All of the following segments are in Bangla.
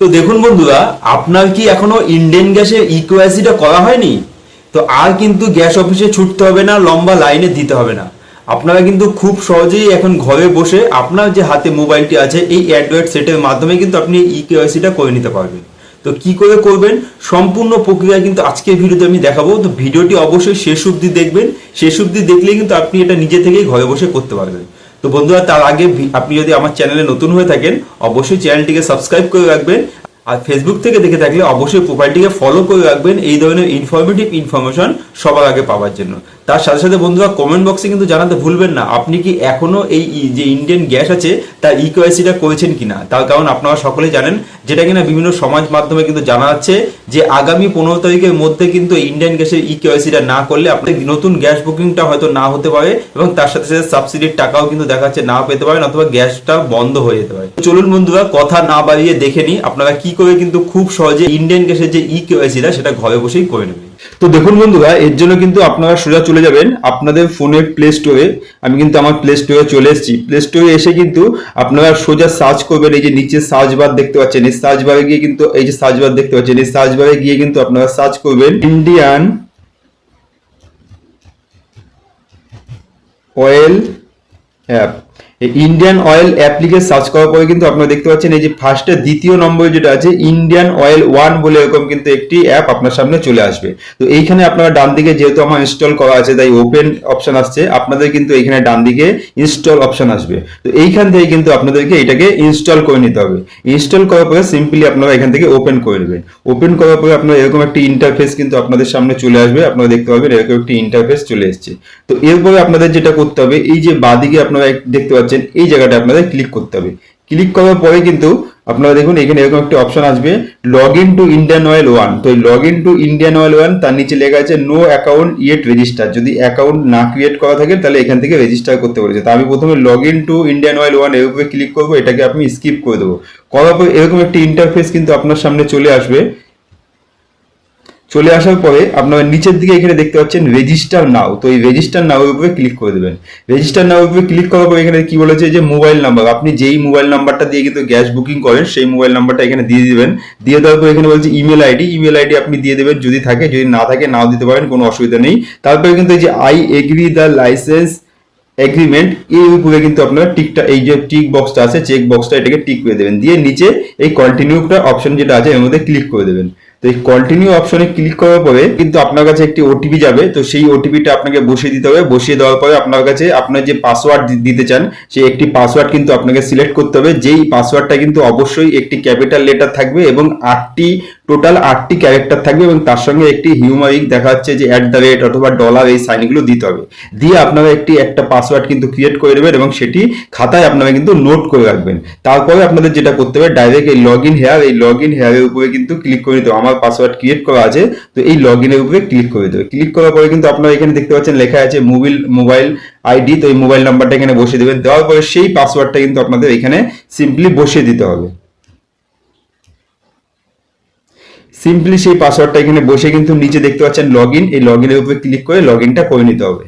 তো দেখুন বন্ধুরা, আপনার কি এখনো ইন্ডিয়ান গ্যাসের ইকেওয়াইসিটা করা হয়নি? তো আর কিন্তু গ্যাস অফিসে ছুটতে হবে না, লম্বা লাইনে দিতে হবে না। আপনারা কিন্তু খুব সহজেই এখন ঘরে বসে আপনার যে হাতে মোবাইলটি আছে এই অ্যান্ড্রয়েড সেটের মাধ্যমে কিন্তু আপনি ইকেওয়াইসিটা করে নিতে পারবেন। তো কি করে করবেন সম্পূর্ণ প্রক্রিয়া কিন্তু আজকের ভিডিওতে আমি দেখাবো। তো ভিডিওটি অবশ্যই শেষ অবধি দেখবেন, শেষ অবধি দেখলেই কিন্তু আপনি এটা নিজে থেকেই ঘরে বসে করতে পারবেন। তো বন্ধুরা, তার আগে আপনি যদি আমার চ্যানেলে নতুন হয়ে থাকেন অবশ্যই চ্যানেলটিকে সাবস্ক্রাইব করে রাখবেন, আর ফেসবুক থেকে দেখে থাকলে অবশ্যই প্রোফাইলটিকে ফলো করে রাখবেন এই ধরনের ইনফরমেটিভ ইনফরমেশন সবার আগে পাওয়ার জন্য। তার সাথে সাথে বন্ধুরা, কমেন্ট বক্সে কিন্তু জানাতে ভুলবেন না আপনি কি এখনো এই যে ইন্ডিয়ান গ্যাস আছে তার ইকেওয়াইসিটা করেছেন কিনা। তার কারণ আপনারা সকলেই জানেন, যেটা কিনা বিভিন্ন সমাজ মাধ্যমে কিন্তু জানা যাচ্ছে যে আগামী 15 তারিখের মধ্যে কিন্তু ইন্ডিয়ান গ্যাসের ইকেওয়াইসিটা না করলে আপনার নতুন গ্যাস বুকিংটা হয়তো না হতে পারে, এবং তার সাথে সাথে সাবসিডির টাকাও কিন্তু দেখা যাচ্ছে না পেতে পারেন, অথবা গ্যাসটা বন্ধ হয়ে যেতে পারে। চলুন বন্ধুরা, কথা না বাড়িয়ে দেখে নিই আপনারা কি করে কিন্তু খুব সহজে ইন্ডিয়ান গ্যাসের যে ইকেওয়াইসিটা সেটা ঘরে বসেই করে নেবেন। তো দেখুন বন্ধুরা, এর জন্য কিন্তু আপনারা সোজা চলে যাবেন আপনাদের ফোনের প্লে স্টোরে। আমি কিন্তু আমার প্লে স্টোরে চলে এসেছি। প্লে স্টোরে এসে কিন্তু আপনারা সোজা সার্চ করবেন, এই যে নিচে সার্চ বার দেখতে পাচ্ছেন, এই সার্চ বারে গিয়ে কিন্তু এই যে সার্চ বার দেখতে পাচ্ছেন, এই সার্চ বারে গিয়ে কিন্তু আপনারা সার্চ করবেন ইন্ডিয়ান অয়েল অ্যাপ। এই ইন্ডিয়ান অয়েল অ্যাপ লিখে সার্চ করার পরে কিন্তু আপনারা দেখতে পাচ্ছেন এই যে ফার্স্টে দ্বিতীয় নম্বরে যেটা আছে ইন্ডিয়ান অয়েল 1 বলে এরকম কিন্তু একটি অ্যাপ আপনার সামনে চলে আসবে। তো এইখানে আপনারা ডান দিকে, যেহেতু আমার ইনস্টল করা আছে তাই ওপেন অপশন আসছে, আপনাদের কিন্তু এইখানে ডান দিকে ইনস্টল অপশন আসবে। তো এইখান থেকে কিন্তু আপনাদেরকে এটাকে ইনস্টল করে নিতে হবে। ইনস্টল করার পরে সিম্পলি আপনারা এখান থেকে ওপেন করে নেবেন। ওপেন করার পরে আপনারা এরকম একটি ইন্টারফেস কিন্তু আপনাদের সামনে চলে আসবে। আপনারা দেখতে পাবেন এরকম একটি ইন্টারফেস চলে এসেছে। তো এরপরে আপনাদের যেটা করতে হবে, এই যে বাঁদিকে আপনারা দেখতে পাচ্ছেন এই জায়গাটা আপনাদের ক্লিক করতে হবে। ক্লিক করার পরে কিন্তু আপনারা দেখুন এখানে এরকম একটা অপশন আসবে log in to Indian Oil 1। তো এই log in to Indian Oil 1 তার নিচে লেখা আছে নো অ্যাকাউন্ট ইয়েট রেজিস্টার। যদি অ্যাকাউন্ট না ক্রিয়েট করা থাকে তাহলে এখান থেকে রেজিস্টার করতে বলেছে। তো আমি প্রথমে log in to Indian Oil 1 এর উপরে ক্লিক করবো, এটাকে আপনি স্কিপ করে দেবো। করার পর এরকম একটি ইন্টারফেস কিন্তু আপনার সামনে চলে আসবে। চলে আসার পরে আপনারা নিচের দিকে এখানে দেখতে পাচ্ছেন রেজিস্টার নাও। তো এই রেজিস্টার নাও এর উপরে ক্লিক করে দেবেন। রেজিস্টার নাও এর উপরে ক্লিক করার পরে এখানে কি বলেছে যে মোবাইল নাম্বার, আপনি যেই মোবাইল নাম্বারটা দিয়ে কিন্তু গ্যাস বুকিং করেন সেই মোবাইল নাম্বারটা এখানে দিয়ে দিবেন। দিয়ে দেওয়ার পর এখানে বলছে ইমেল আইডি আপনি দিয়ে দেবেন যদি থাকে, যদি না থাকে নাও দিতে পারেন, কোনো অসুবিধা নেই। তারপরে কিন্তু এই যে I agree the licence agreement এর উপরে কিন্তু আপনারা টিকটা, এই যে টিক বক্সটা আছে চেক বক্সটা, এটাকে টিক করে দেবেন। দিয়ে নিচে এই কন্টিনিউটা অপশন যেটা আছে এর মধ্যে ক্লিক করে দেবেন। তো এই কন্টিনিউ অপশনে ক্লিক করার পরে কিন্তু আপনার কাছে একটি ওটিপি যাবে। তো সেই ওটিপিটা আপনাকে বসিয়ে দিতে হবে। বসিয়ে দেওয়ার পরে আপনার কাছে আপনার যে পাসওয়ার্ড দিতে চান সেই একটি পাসওয়ার্ড কিন্তু আপনাকে সিলেক্ট করতে হবে। যেই পাসওয়ার্ডটা কিন্তু অবশ্যই একটি ক্যাপিটাল লেটার থাকবে এবং টোটাল 8টি ক্যারেক্টার থাকবে, এবং তার সঙ্গে একটি হিউমারিক দেখা যাচ্ছে যে @ অথবা $, এই সাইনগুলো দিতে হবে। দিয়ে আপনারা একটা পাসওয়ার্ড কিন্তু ক্রিয়েট করে দেবেন এবং সেটি খাতায় আপনারা কিন্তু নোট করে রাখবেন। তারপরে আপনাদের যেটা করতে হবে, ডাইরেক্ট এই লগ ইন হেয়ারের উপরে কিন্তু ক্লিক করে দিতে হবে। আমার পাসওয়ার্ড ক্রিয়েট করা আছে, তো এই লগ ইনের উপরে ক্লিক করে দেবে। ক্লিক করার পরে কিন্তু আপনারা এখানে দেখতে পাচ্ছেন লেখা আছে মোবাইল আইডি। তো এই মোবাইল নাম্বারটা এখানে বসিয়ে দেবেন। দেওয়ার পরে সেই পাসওয়ার্ডটা কিন্তু আপনাদের এখানে সিম্পলি বসিয়ে দিতে হবে। সিম্পলি সেই পাসওয়ার্ডটা এখানে বসে কিন্তু নিচে দেখতে পাচ্ছেন লগ ইন, এই লগ ইনের উপরে ক্লিক করে লগ ইনটা করে নিতে হবে।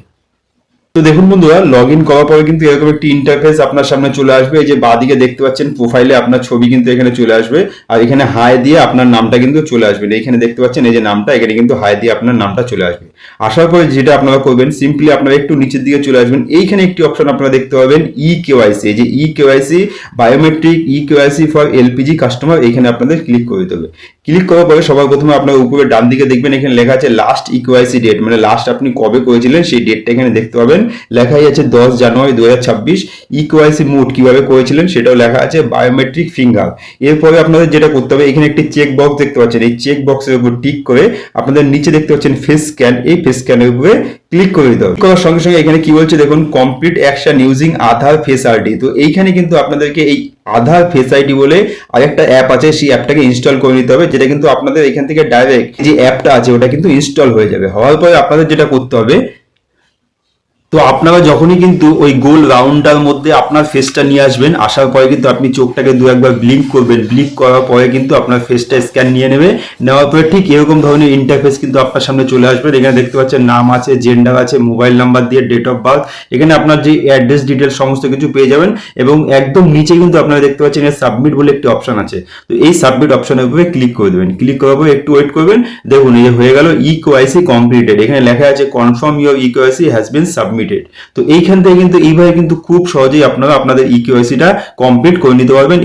তো দেখুন বন্ধুরা, লগ ইন করার পরে কিন্তু এরকম একটি ইন্টারফেস আপনার সামনে চলে আসবে। এই যে বাঁদিকে দেখতে পাচ্ছেন প্রোফাইলে আপনার ছবি কিন্তু এখানে চলে আসবে, আর এখানে হাই দিয়ে আপনার নামটা কিন্তু চলে আসবে। এখানে দেখতে পাচ্ছেন এই যে নামটা, এখানে কিন্তু হাই দিয়ে আপনার নামটা চলে আসবে। আসার পরে যেটা আপনারা করবেন, সিম্পলি আপনারা একটু নিচের দিকে চলে আসবেন। এইখানে একটি অপশন আপনারা দেখতে পাবেন ইকেওয়াইসি। এই যে eKYC biometric eKYC for LPG customer, এখানে আপনাদের ক্লিক করে দিতে হবে। ক্লিক করার পরে সবার প্রথমে আপনার উপরে ডান দিকে দেখবেন এখানে লেখা আছে লাস্ট ইকেওয়াইসি ডেট, মানে লাস্ট আপনি কবে করেছিলেন সেই ডেটটা এখানে দেখতে পাবেন। লেখাই আছে 10 জানুয়ারি 2026। ইকেওয়াইসি মোড কিভাবে করেছিলেন সেটাও লেখা আছে বায়োমেট্রিক ফিঙ্গার। এরপরে আপনাদের যেটা করতে হবে, এখানে একটি চেক বক্স দেখতে পাচ্ছেন, এই চেক বক্সের উপর টিক করে আপনাদের নিচে দেখতে পাচ্ছেন ফেস স্ক্যান, এই ফেস স্ক্যানের উপরে ক্লিক করে দিতে হবে। করার সঙ্গে সঙ্গে এখানে কি বলছে দেখুন, কমপ্লিট অ্যাকশন ইউজিং আধার ফেস আইডি। তো এইখানে কিন্তু আপনাদেরকে এই আধার ফেস আইডি বলে আরেকটা অ্যাপ আছে, সেই অ্যাপটাকে ইনস্টল করে নিতে হবে, যেটা কিন্তু আপনাদের এখান থেকে ডাইরেক্ট যে অ্যাপটা আছে ওটা কিন্তু ইনস্টল হয়ে যাবে। হওয়ার পরে আপনাদের যেটা করতে হবে, তো তো আপনারা যখনই কিন্তু ওই গোল রাউন্ডটার মধ্যে আপনার ফেসটা নিয়ে আসবেন, আসার পরে কিন্তু আপনি চোখটাকে দু একবার ব্লিঙ্ক করবেন, ব্লিঙ্ক করার পরে কিন্তু আপনার ফেসটা স্ক্যান নিয়ে নেবে, নেওয়ার পরে ঠিক এরকম ধরনের ইন্টারফেস কিন্তু আপনার সামনে চলে আসবে। এখানে দেখতে পাচ্ছেন নাম আছে, জেন্ডার আছে, মোবাইল নাম্বার দিয়ে ডেট অফ বার্থ, এখানে আপনার যে অ্যাড্রেস ডিটেলস সমস্ত কিছু পেয়ে যাবেন। এবং একদম নিচে কিন্তু আপনারা দেখতে পাচ্ছেন সাবমিট বলে একটি অপশন আছে, তো এই সাবমিট অপশনের উপরে ক্লিক করে দেবেন। ক্লিক করার পরে একটু ওয়েট করবেন, দেখুন এই যে হয়ে গেল ইকেওয়াইসি কমপ্লিটেড, এখানে লেখা আছে confirm your eKYC has been submitted. তো এইখান থেকে কিন্তু এইভাবে কিন্তু খুব সহজেই আপনারা আপনাদের ইকেওয়াইসিটা কমপ্লিট করে নিতে পারবেন।